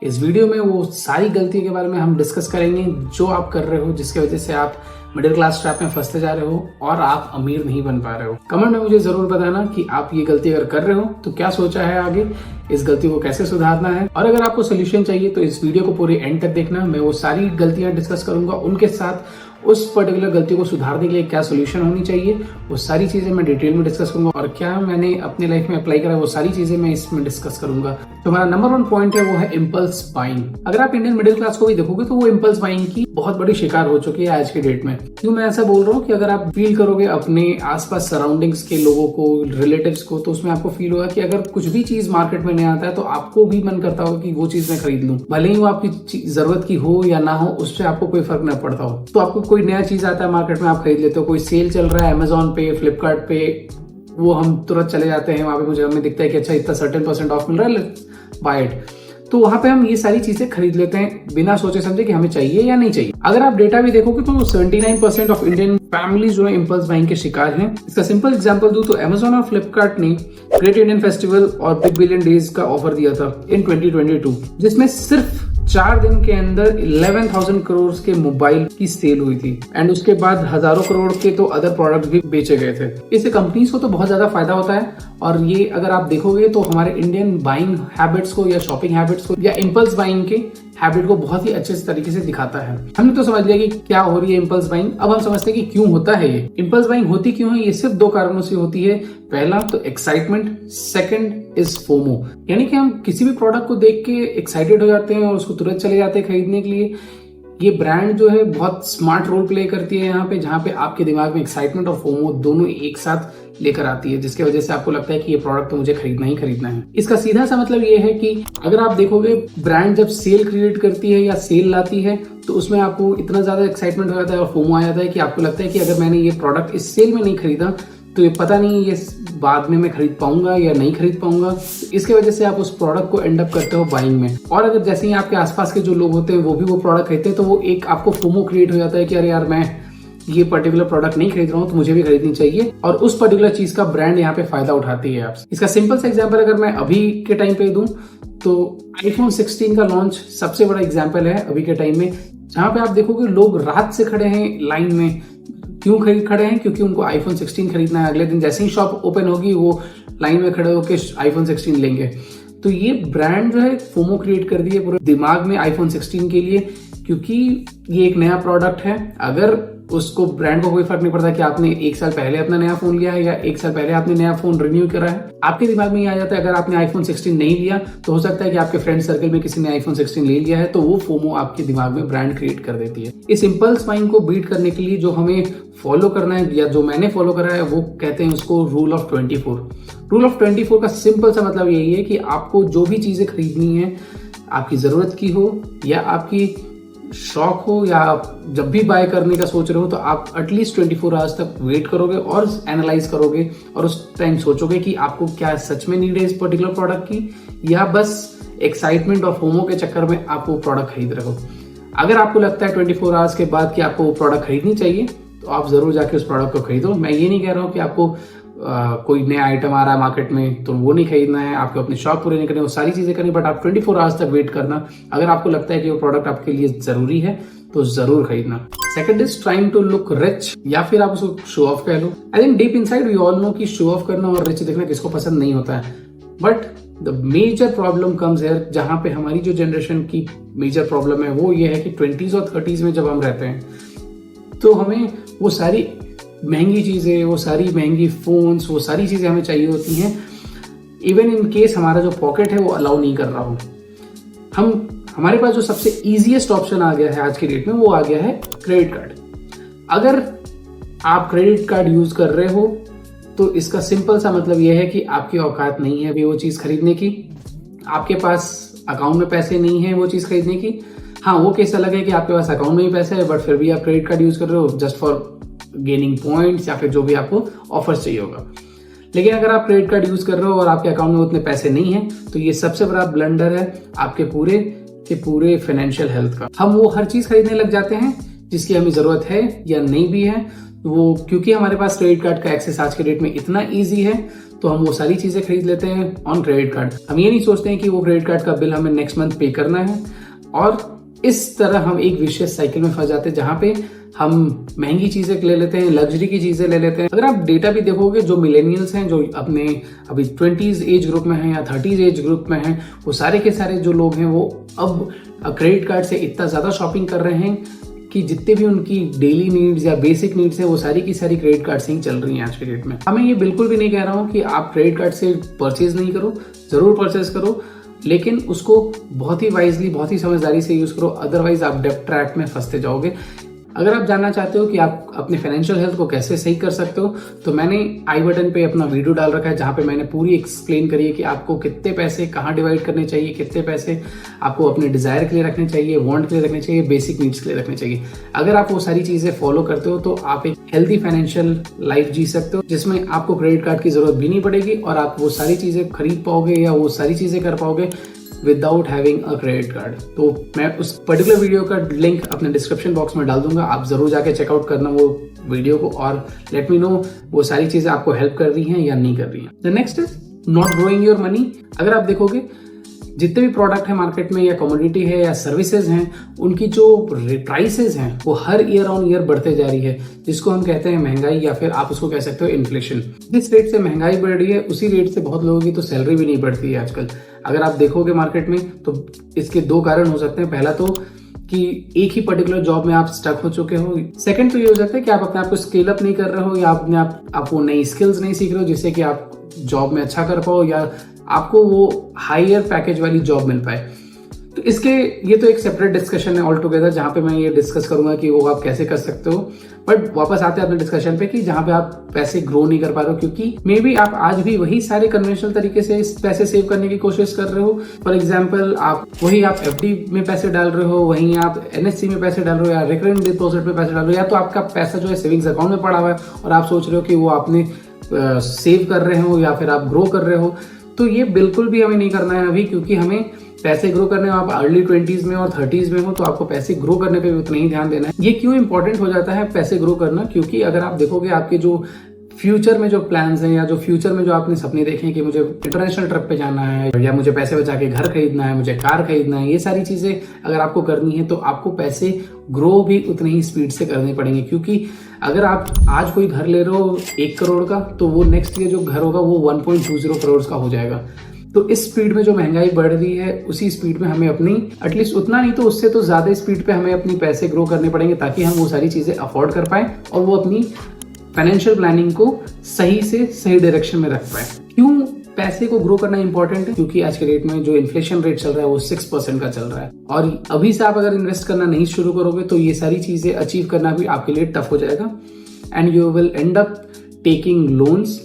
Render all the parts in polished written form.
इस वीडियो में वो सारी गलतियों के बारे में हम डिस्कस करेंगे जो आप कर रहे हो, जिसकी वजह से आप मिडिल क्लास ट्रैप में फंसते जा रहे हो और आप अमीर नहीं बन पा रहे हो। कमेंट में मुझे जरूर बताना कि आप ये गलती अगर कर रहे हो तो क्या सोचा है आगे, इस गलती को कैसे सुधारना है। और अगर आपको सोल्यूशन चाहिए तो इस वीडियो को पूरे एंड तक देखना। मैं वो सारी गलतियां डिस्कस करूंगा, उनके साथ उस पर्टिकुलर गलती को सुधारने के लिए क्या सोल्यूशन होनी चाहिए, वो सारी चीजें मैं डिटेल में डिस्कस करूंगा। और क्या मैंने अपने लाइफ में अप्लाई करा वो सारी चीजें मैं इसमें डिस्कस करूंगा। तो हमारा नंबर 1 पॉइंट है वो है इम्पल्स बाइंग। अगर आप इंडियन मिडिल क्लास को भी देखोगे तो वो इम्पल्स बाइंग की बहुत बड़ी शिकार हो चुकी है आज के डेट में। क्यों मैं ऐसा बोल रहा हूँ कि अगर आप फील करोगे अपने आसपास सराउंडिंग्स के लोगों को, रिलेटिव्स को, तो उसमें आपको फील होगा कि अगर कुछ भी चीज मार्केट में नहीं आता है तो आपको भी मन करता होगा कि वो चीज मैं खरीद लूं, भले ही वो आपकी जरूरत की हो या ना हो, उससे आपको कोई फर्क नहीं पड़ता हो। तो आपको कोई नया चीज आता है मार्केट में, आप खरीद लेते हो। कोई सेल चल रहा है अमेजोन पे, फ्लिपकार्ट पे, वो हम तुरंत चले जाते हैं वहां पे। हमें दिखता है कि अच्छा इतना सर्टेन % ऑफ मिल रहा है, बाय इट। तो वहां पे हम ये सारी चीजें खरीद लेते हैं बिना सोचे समझे कि हमें चाहिए या नहीं चाहिए। अगर आप डेटा भी देखोगे तो 79% ऑफ इंडियन फैमिलीज जो है इम्पल्स बाइंग के शिकार हैं। इसका सिंपल एग्जांपल दूं तो अमेजोन और फ्लिपकार्ट ने ग्रेट इंडियन फेस्टिवल और बिग बिलियन डेज का ऑफर दिया था इन 2022, जिसमें सिर्फ 4 दिन के अंदर 11,000 करोड़ के मोबाइल की सेल हुई थी। एंड उसके बाद हजारों करोड़ के तो अदर प्रोडक्ट भी बेचे गए थे। इससे कंपनीज को तो बहुत ज्यादा फायदा होता है। और ये अगर आप देखोगे तो हमारे इंडियन बाइंग हैबिट्स को या शॉपिंग हैबिट्स को या इम्पल्स बाइंग के हैबिट को बहुत ही अच्छे तरीके से दिखाता है। हमने तो समझ लिया कि क्या हो रही है इम्पल्स बाइंग। अब हम समझते हैं कि क्यों होता है ये इम्पल्स बाइंग। होती क्यों है? ये सिर्फ 2 कारणों से होती है। पहला तो एक्साइटमेंट, सेकंड इज फोमो, यानी कि हम किसी भी प्रोडक्ट को देख के एक्साइटेड हो जाते हैं और उसको तुरंत चले जाते हैं खरीदने के लिए। ये ब्रांड जो है बहुत स्मार्ट रोल प्ले करती है यहाँ पे, जहाँ पे आपके दिमाग में एक्साइटमेंट और फोमो दोनों एक साथ लेकर आती है, जिसकी वजह से आपको लगता है कि ये प्रोडक्ट तो मुझे खरीदना ही खरीदना है। इसका सीधा सा मतलब ये है कि अगर आप देखोगे ब्रांड जब सेल क्रिएट करती है या सेल लाती है तो उसमें आपको इतना ज्यादा एक्साइटमेंट हो जाता है और फोमो आ जाता है कि आपको लगता है कि अगर मैंने ये प्रोडक्ट इस सेल में नहीं खरीदा तो ये पता नहीं ये बाद में मैं खरीद पाऊंगा या नहीं खरीद पाऊंगा। इसके वजह से आप उस प्रोडक्ट को एंड अप करते हो बाइंग में। और अगर जैसे ही आपके आसपास के जो लोग होते हैं वो भी वो प्रोडक्ट खरीदते हैं तो वो एक आपको फोमो क्रिएट हो जाता है कि अरे यार मैं ये पर्टिकुलर प्रोडक्ट नहीं खरीद रहा हूँ तो मुझे भी खरीदनी चाहिए। और उस पर्टिकुलर चीज का ब्रांड यहाँ पे फायदा उठाती है आपसे। इसका सिंपल सा एग्जाम्पल अगर मैं अभी के टाइम पे दूं तो iPhone 16 का लॉन्च सबसे बड़ा एग्जाम्पल है अभी के टाइम में, जहां पे आप देखोगे लोग रात से खड़े हैं लाइन में। क्यों खड़े हैं? क्योंकि उनको iPhone 16 खरीदना है। अगले दिन जैसे ही शॉप ओपन होगी वो लाइन में खड़े होकर iPhone 16 लेंगे। तो ये ब्रांड जो है फोमो क्रिएट कर दी है पूरे दिमाग में iPhone 16 के लिए, क्योंकि ये एक नया प्रोडक्ट है। अगर उसको ब्रांड को कोई फर्क नहीं पड़ता कि आपने 1 साल पहले अपना नया फोन लिया है या 1 साल पहले आपने नया फोन रिन्यू करा है, आपके दिमाग में ये आ जाता है अगर आपने iPhone 16 नहीं लिया तो हो सकता है कि आपके फ्रेंड सर्कल में किसी ने iPhone 16 ले लिया है, तो वो फोमो आपके दिमाग में ब्रांड क्रिएट कर देती है। इस इम्पल्स बाइंग को बीट करने के लिए जो हमें फॉलो करना है या जो मैंने फॉलो करा है वो कहते हैं उसको रूल ऑफ 24। रूल ऑफ 24 का सिंपल सा मतलब यही है कि आपको जो भी चीजें खरीदनी है, आपकी जरूरत की हो या आपकी शौक हो या आप जब भी बाय करने का सोच रहे हो, तो आप एटलीस्ट 24 आवर्स तक वेट करोगे और एनालाइज करोगे और उस टाइम सोचोगे कि आपको क्या सच में नीड है इस पर्टिकुलर प्रोडक्ट की या बस एक्साइटमेंट और फोमो के चक्कर में आप वो प्रोडक्ट खरीद रहे हो। अगर आपको लगता है 24 आवर्स के बाद कि आपको वो प्रोडक्ट खरीदनी चाहिए तो आप जरूर जाके उस प्रोडक्ट को खरीदो। मैं ये नहीं कह रहा हूँ कि आपको कोई नया आइटम आ रहा है मार्केट में तो वो नहीं खरीदना है, आपको अपने शौक पूरे नहीं करने, वो सारी चीजें करनी, बट आप 24 आवर्स तक वेट करना। अगर आपको लगता है कि वो प्रोडक्ट आपके लिए जरूरी है तो जरूर खरीदना। Second is trying to look rich, या फिर आप उसको शो ऑफ कह लो। I think deep inside we all know कि शो ऑफ करना और रिच दिखना किसको पसंद नहीं होता है, but the major problem comes here, जहां पे हमारी जो जनरेशन की मेजर प्रॉब्लम है वो ये है कि 20s और 30s में जब हम रहते हैं तो हमें वो सारी महंगी चीजें, वो सारी महंगी फोन्स, वो सारी चीजें हमें चाहिए होती हैं, इवन इन केस हमारा जो पॉकेट है वो अलाउ नहीं कर रहा हो। हमारे पास जो सबसे इजीएस्ट ऑप्शन आ गया है आज की डेट में वो आ गया है क्रेडिट कार्ड। अगर आप क्रेडिट कार्ड यूज कर रहे हो तो इसका सिंपल सा मतलब यह है कि आपकी औकात नहीं है अभी वो चीज खरीदने की, आपके पास अकाउंट में पैसे नहीं है वो चीज खरीदने की। हाँ, वो केस अलग है कि आपके पास अकाउंट में ही पैसा है बट फिर भी आप क्रेडिट कार्ड यूज कर रहे हो जस्ट फॉर गेनिंग पॉइंट्स या फिर जो भी आपको ऑफर्स चाहिए होगा। लेकिन अगर आप क्रेडिट कार्ड यूज कर रहे हो और आपके अकाउंट में उतने पैसे नहीं है तो ये सबसे बड़ा ब्लंडर है आपके पूरे फाइनेंशियल हेल्थ का। हम वो हर चीज खरीदने लग जाते हैं जिसकी हमें ज़रूरत है या नहीं भी है, वो क्योंकि हमारे पास क्रेडिट कार्ड का एक्सेस आज के डेट में इतना ईजी है तो हम वो सारी चीज़ें खरीद लेते हैं ऑन क्रेडिट कार्ड। हम ये नहीं सोचते हैं कि वो क्रेडिट कार्ड का बिल हमें नेक्स्ट मंथ पे करना है, और इस तरह हम एक विशियस साइकिल में फंस जाते हैं जहां पे हम महंगी चीजें ले लेते हैं, लग्जरी की चीजें ले लेते हैं। अगर आप डेटा भी देखोगे, जो मिलेनियल्स हैं, जो अपने अभी 20s एज ग्रुप में हैं या 30s एज ग्रुप में हैं, वो सारे के सारे जो लोग हैं वो अब क्रेडिट कार्ड से इतना ज्यादा शॉपिंग कर रहे हैं कि जितने भी उनकी डेली नीड्स या बेसिक नीड्स है वो सारी की सारी क्रेडिट कार्ड से ही चल रही हैं आज के डेट में। मैं ये बिल्कुल भी नहीं कह रहा हूँ कि आप क्रेडिट कार्ड से परचेज नहीं करो, जरूर परचेज करो, लेकिन उसको बहुत ही वाइजली, बहुत ही समझदारी से यूज करो, अदरवाइज आप डेब्ट ट्रैप में फंसते जाओगे। अगर आप जानना चाहते हो कि आप अपने फाइनेंशियल हेल्थ को कैसे सही कर सकते हो, तो मैंने आई बटन पे अपना वीडियो डाल रखा है जहां पे मैंने पूरी एक्सप्लेन करी है कि आपको कितने पैसे कहाँ डिवाइड करने चाहिए, कितने पैसे आपको अपने डिजायर के लिए रखने चाहिए, वांट के लिए रखने चाहिए, बेसिक नीड्स के लिए रखने चाहिए। अगर आप वो सारी चीजें फॉलो करते हो तो आप एक हेल्थी फाइनेंशियल लाइफ जी सकते हो, जिसमें आपको क्रेडिट कार्ड की जरूरत भी नहीं पड़ेगी और आप वो सारी चीजें खरीद पाओगे या वो सारी चीजें कर पाओगे without having a credit card. तो मैं उस पर्टिकुलर वीडियो का लिंक अपने डिस्क्रिप्शन बॉक्स में डाल दूंगा, आप जरूर जाके चेकआउट करना वो वीडियो को और लेट मी नो वो सारी चीजें आपको हेल्प कर रही हैं या नहीं कर रही हैं। The next is not growing your money. अगर आप देखोगे जितने भी प्रोडक्ट है मार्केट में या कमोडिटी है या सर्विसेज हैं, उनकी जो प्राइसेस हैं वो हर ईयर ऑन ईयर बढ़ते जा रही है, जिसको हम कहते हैं महंगाई, या फिर आप उसको कह सकते हो इन्फ्लेशन। जिस रेट से महंगाई बढ़ रही है उसी रेट से बहुत लोगों की तो सैलरी भी नहीं बढ़ती है आजकल। अगर आप देखोगे मार्केट में तो इसके दो कारण हो सकते हैं। पहला तो कि एक ही पर्टिकुलर जॉब में आप स्टक हो चुके हो। सेकंड तो ये हो सकता है कि आप अपने आप को स्केल अप नहीं कर रहे हो या अपने आप वो नई स्किल्स नहीं सीख रहे हो जिससे कि आप जॉब में अच्छा कर पाओ या आपको वो हायर पैकेज वाली जॉब मिल पाए। तो इसके ये तो एक सेपरेट डिस्कशन है ऑल टुगेदर, जहां पे मैं ये डिस्कस करूंगा कि वो आप कैसे कर सकते हो। बट वापस आते हैं अपने डिस्कशन पे कि जहां पे आप पैसे ग्रो नहीं कर पा रहे हो, क्योंकि मे बी आप आज भी वही सारे कन्वेंशनल तरीके से पैसे सेव करने की कोशिश कर रहे हो। फॉर एग्जाम्पल आप एफडी में पैसे डाल रहे हो, वहीं आप एनएससी में पैसे डाल रहे हो या रिकरिंग डिपॉजिट में पैसे डाल रहे हो, या तो आपका पैसा जो है सेविंग्स अकाउंट में पड़ा हुआ है और आप सोच रहे हो कि वो आपने सेव कर रहे हो या फिर आप ग्रो कर रहे हो। तो ये बिल्कुल भी हमें नहीं करना है अभी, क्योंकि हमें पैसे ग्रो करने में, आप अर्ली 20s में और 30s में हो तो आपको पैसे ग्रो करने पे भी उतना ही ध्यान देना है। ये क्यों इंपॉर्टेंट हो जाता है पैसे ग्रो करना, क्योंकि अगर आप देखोगे आपके जो फ्यूचर में जो प्लान्स हैं या जो फ्यूचर में जो आपने सपने देखे हैं कि मुझे इंटरनेशनल ट्रिप पे जाना है या मुझे पैसे बचा के घर खरीदना है, मुझे कार खरीदना है, ये सारी चीजें अगर आपको करनी है तो आपको पैसे ग्रो भी उतनी ही स्पीड से करने पड़ेंगे। क्योंकि अगर आप आज कोई घर ले रहे हो 1 करोड़ का, तो वो नेक्स्ट ईयर जो घर होगा वो 1.20 करोड़ का हो जाएगा। तो इस स्पीड में जो महंगाई बढ़ रही है उसी स्पीड में हमें अपनी एटलीस्ट उतना नहीं तो उससे तो ज्यादा स्पीड पे हमें अपनी पैसे ग्रो करने पड़ेंगे, ताकि हम वो सारी चीजें अफोर्ड कर पाए और वो अपनी फाइनेंशियल प्लानिंग को सही से सही डायरेक्शन में रख पाए। क्यों पैसे को ग्रो करना इंपॉर्टेंट है? क्योंकि आज के डेट में जो इन्फ्लेशन रेट चल रहा है वो 6% का चल रहा है, और अभी से आप अगर इन्वेस्ट करना नहीं शुरू करोगे तो ये सारी चीजें अचीव करना भी आपके लिए टफ हो जाएगा and you will and up taking loans,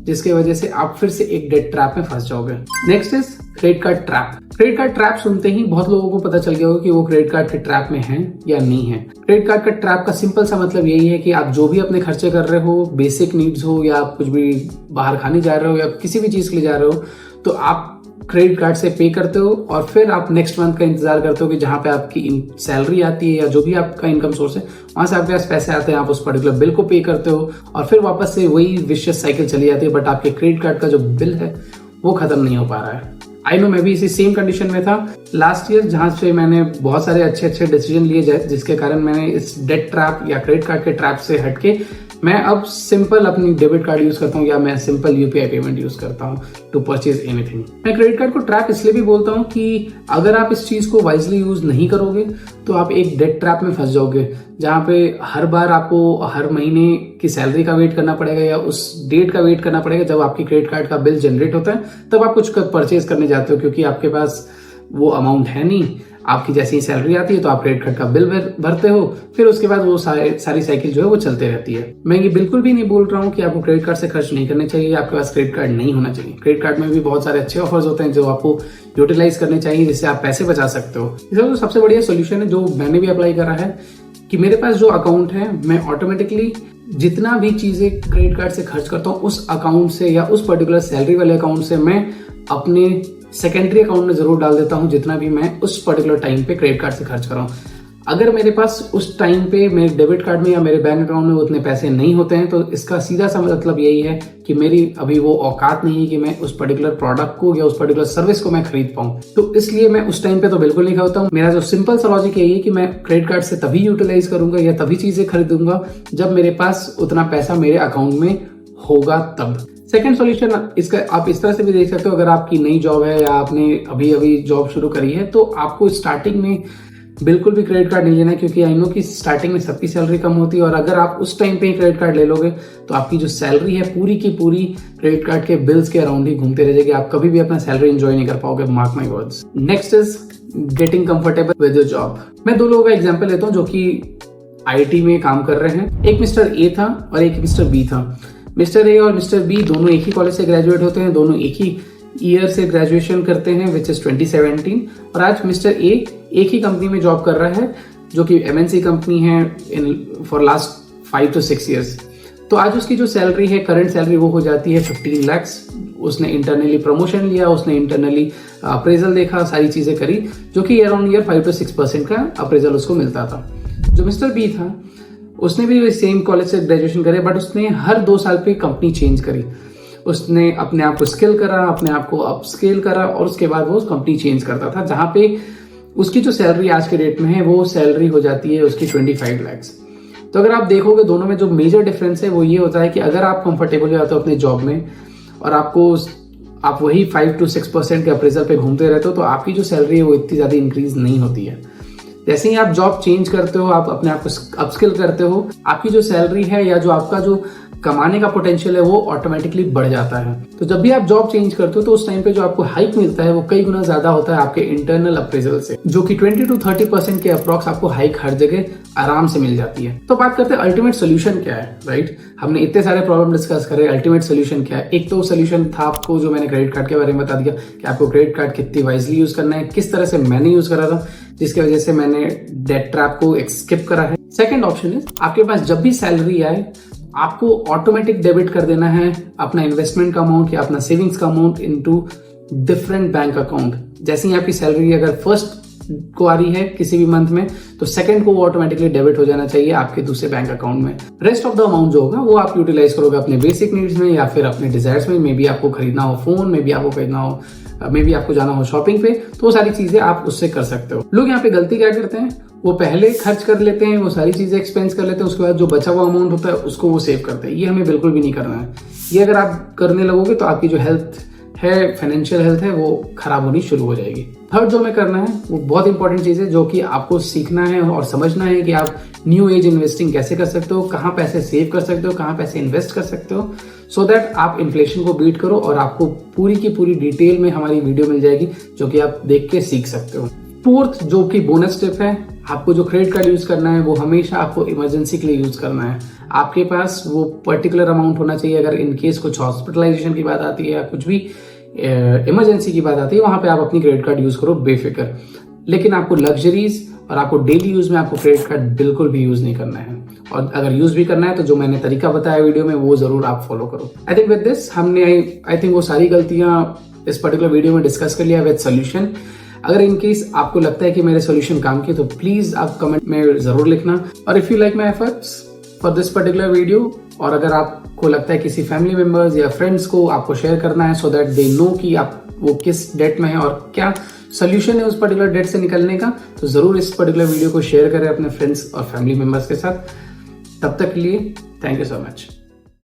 जिसके वजह से आप फिर से एक डेट ट्रैप में फंस जाओगे। Next is credit card trap. Credit card trap सुनते ही बहुत लोगों को पता चल गया होगा कि वो क्रेडिट कार्ड के ट्रैप में हैं या नहीं है। क्रेडिट कार्ड का ट्रैप का सिंपल सा मतलब यही है कि आप जो भी अपने खर्चे कर रहे हो, बेसिक नीड्स हो या आप कुछ भी बाहर खाने जा रहे हो या किसी भी चीज के लिए जा रहे हो, तो आप क्रेडिट कार्ड से पे करते हो और फिर आप नेक्स्ट मंथ का इंतजार करते हो कि जहां पे आपकी सैलरी आती है या जो भी आपका इनकम सोर्स है वहां से आपके पास पैसे आते हैं, आप उस पर्टिकुलर बिल को पे करते हो और फिर वापस से वही विशियस साइकिल चली जाती है। बट आपके क्रेडिट कार्ड का जो बिल है वो खत्म नहीं हो पा रहा है। आई नो मैं भी इसी सेम कंडीशन में था लास्ट ईयर, जहां से मैंने बहुत सारे अच्छे डिसीजन लिए जिसके कारण मैंने इस डेट ट्रैप या क्रेडिट कार्ड के ट्रैप से हटके मैं अब सिंपल अपनी डेबिट कार्ड यूज करता हूँ या मैं सिंपल यूपीआई पेमेंट यूज करता हूँ टू परचेज एनीथिंग। मैं क्रेडिट कार्ड को ट्रैप इसलिए भी बोलता हूँ कि अगर आप इस चीज को वाइजली यूज नहीं करोगे तो आप एक डेट ट्रैप में फंस जाओगे, जहां पे हर बार आपको हर महीने की सैलरी का वेट करना पड़ेगा या उस डेट का वेट करना पड़ेगा जब आपकी क्रेडिट कार्ड का बिल जनरेट होता है, तब आप कुछ परचेज करने जाते हो क्योंकि आपके पास वो अमाउंट है नहीं। आपकी जैसी ही सैलरी आती है तो आप क्रेडिट कार्ड का बिल भरते हो, फिर उसके बाद वो सारी साइकिल जो है वो चलते रहती है। मैं ये बिल्कुल भी नहीं बोल रहा हूँ कि आपको क्रेडिट कार्ड से खर्च नहीं करने चाहिए, आपके पास क्रेडिट कार्ड नहीं होना चाहिए। क्रेडिट कार्ड में भी बहुत सारे अच्छे ऑफर्स होते हैं जो आपको यूटिलाइज करने चाहिए, जिससे आप पैसे बचा सकते हो। इसका तो सबसे बढ़िया सोल्यूशन है जो मैंने भी अप्लाई करा है कि मेरे पास जो अकाउंट है मैं ऑटोमेटिकली जितना भी चीजें क्रेडिट कार्ड से खर्च करता हूँ उस अकाउंट से या उस पर्टिकुलर सैलरी वाले अकाउंट से मैं अपने सेकेंडरी अकाउंट में जरूर डाल देता हूं जितना भी मैं उस पर्टिकुलर टाइम पे क्रेडिट कार्ड से खर्च कर रहा हूं। अगर मेरे पास उस टाइम पे मेरे डेबिट कार्ड में या मेरे बैंक अकाउंट में उतने पैसे नहीं होते हैं तो इसका सीधा सा मतलब यही है कि मेरी अभी वो औकात नहीं है कि मैं उस पर्टिकुलर प्रोडक्ट को या उस पर्टिकुलर सर्विस को मैं खरीद पाऊं। तो इसलिए मैं उस टाइम पे तो बिल्कुल नहीं खरीदता हूं। मेरा जो सिंपल सा लॉजिक यही है कि मैं क्रेडिट कार्ड से तभी यूटिलाइज करूंगा या तभी चीजें खरीदूंगा जब मेरे पास उतना पैसा मेरे अकाउंट में होगा तब। सेकंड सॉल्यूशन इसका आप इस तरह से भी देख सकते हो, अगर आपकी नई जॉब है या आपने अभी अभी जॉब शुरू करी है तो आपको स्टार्टिंग में बिल्कुल भी क्रेडिट कार्ड नहीं लेना है, क्योंकि आई नो कि स्टार्टिंग में सबकी सैलरी कम होती है और अगर आप उस टाइम पे ही क्रेडिट कार्ड ले लोगे तो आपकी जो सैलरी है पूरी की पूरी क्रेडिट कार्ड के बिल्स के अराउंड ही घूमते रह जाएगी। आप कभी भी अपना सैलरी एंजॉय नहीं कर पाओगे, mark my words. Next is getting comfortable with your job. मैं दो लोगों का एग्जाम्पल लेता हूँ जो कि आईटी में काम कर रहे हैं। एक मिस्टर ए था और एक मिस्टर बी था। मिस्टर ए और मिस्टर बी दोनों एक ही कॉलेज से ग्रेजुएट होते हैं, दोनों एक ही ईयर से ग्रेजुएशन करते हैं विच इज 2017। और आज मिस्टर ए एक ही कंपनी में जॉब कर रहा है जो कि एमएनसी कंपनी है फॉर लास्ट 5 to 6 years। तो आज उसकी जो सैलरी है, करंट सैलरी, वो हो जाती है 15 lakhs। उसने इंटरनली प्रमोशन लिया, उसने इंटरनली अप्रेजल देखा, सारी चीजें करी, जो कि अराउंड ईयर 5 to 6% का अप्रेजल उसको मिलता था। जो मिस्टर बी था उसने भी सेम कॉलेज से ग्रेजुएशन करे, बट उसने हर 2 साल पे कंपनी चेंज करी। उसने अपने आप को स्किल करा, अपने आप को अपस्केल करा और उसके बाद वो कंपनी चेंज करता था, जहां पे उसकी जो सैलरी आज के डेट में है वो सैलरी हो जाती है उसकी 25 lakhs। तो अगर आप देखोगे दोनों में जो मेजर डिफरेंस है वो ये होता है कि अगर आप कंफर्टेबल हो जाते हो अपने जॉब में और आप वही 5 to 6% के अप्रेजल पे घूमते रहते हो तो आपकी जो सैलरी है वो इतनी ज्यादा इंक्रीज नहीं होती है। जैसे ही आप जॉब चेंज करते हो, आप अपने आप को अपस्किल करते हो, आपकी जो सैलरी है या जो आपका जो कमाने का पोटेंशियल है वो ऑटोमेटिकली बढ़ जाता है। तो जब भी आप जॉब चेंज करते हो तो उस टाइम पे जो आपको हाइक मिलता है वो कई गुना ज्यादा होता है आपके इंटरनल अप्रेजल से, जो कि 20 to 30% के अप्रॉक्स आपको हाइक हर जगह आराम से मिल जाती है। तो बात करते हैं अल्टीमेट सोल्यूशन क्या है, राइट? हमने इतने सारे प्रॉब्लम डिस्कस करे, अल्टीमेट सोल्यूशन क्या है? एक तो सोल्यूशन था आपको जो मैंने क्रेडिट कार्ड के बारे में बता दिया कि आपको क्रेडिट कार्ड कितनी वाइजली यूज करना है, किस तरह से मैंने यूज करा था, जिसकी वजह से मैंने डेट ट्रैप को स्किप करा है। सेकेंड ऑप्शन है आपके पास जब भी सैलरी आए आपको ऑटोमेटिक डेबिट कर देना है अपना इन्वेस्टमेंट का अमाउंट या अपना सेविंग्स का amount into different bank account. जैसे ही आपकी सैलरी अगर फर्स्ट को आ रही है किसी भी मंथ में तो सेकंड को वो ऑटोमेटिकली डेबिट हो जाना चाहिए आपके दूसरे बैंक अकाउंट में। रेस्ट ऑफ द अमाउंट जो होगा वो आप यूटिलाइज करोगे अपने बेसिक नीड्स में या फिर अपने डिजायर्स में। मे बी आपको खरीदना हो फोन, मे बी आपको खरीदना हो, मे बी आपको जाना हो शॉपिंग पे, तो वो सारी चीजें आप उससे कर सकते हो। लोग यहाँ पे गलती क्या करते हैं, वो पहले खर्च कर लेते हैं, वो सारी चीजें एक्सपेंस कर लेते हैं, उसके बाद जो बचा हुआ अमाउंट होता है उसको वो सेव करते हैं। ये हमें बिल्कुल भी नहीं करना है। ये अगर आप करने लगोगे तो आपकी जो हेल्थ है, फाइनेंशियल हेल्थ है, वो खराब होनी शुरू हो जाएगी। थर्ड जो हमें करना है वो बहुत इंपॉर्टेंट चीज है जो कि आपको सीखना है और समझना है कि आप न्यू एज इन्वेस्टिंग कैसे कर सकते हो, कहाँ पैसे सेव कर सकते हो, कहाँ पैसे इन्वेस्ट कर सकते हो, सो दैट आप इन्फ्लेशन को बीट करो। और आपको पूरी की पूरी डिटेल में हमारी वीडियो मिल जाएगी जो कि आप देख के सीख सकते हो। फोर्थ जो कि बोनस टिप है, आपको जो क्रेडिट कार्ड यूज करना है वो हमेशा आपको इमरजेंसी के लिए यूज करना है। आपके पास वो पर्टिकुलर अमाउंट होना चाहिए। अगर इन केस कुछ हॉस्पिटलाइजेशन की बात आती है या कुछ भी इमरजेंसी की बात आती है, वहां पे आप अपनी क्रेडिट कार्ड यूज करो बेफिक्र। लेकिन आपको लग्जरीज और आपको डेली यूज में आपको क्रेडिट कार्ड बिल्कुल भी यूज नहीं करना है। और अगर यूज भी करना है तो जो मैंने तरीका बताया वीडियो में वो जरूर आप फॉलो करो। आई थिंक विद दिस हमने आई थिंक वो सारी गलतियां इस पर्टिकुलर वीडियो में डिस्कस कर लिया विद सोल्यूशन। अगर इन केस आपको लगता है कि मेरे सोल्यूशन काम किए तो प्लीज आप कमेंट में जरूर लिखना। और if you like my efforts for this particular video, और अगर आपको लगता है किसी फैमिली मेंबर्स या फ्रेंड्स को आपको शेयर करना है सो दैट दे नो कि आप वो किस डेट में है और क्या सोल्यूशन है उस पर्टिकुलर डेट से निकलने का, तो जरूर इस पर्टिकुलर वीडियो को शेयर करें अपने फ्रेंड्स और फैमिली मेंबर्स के साथ। तब तक के लिए थैंक यू सो मच।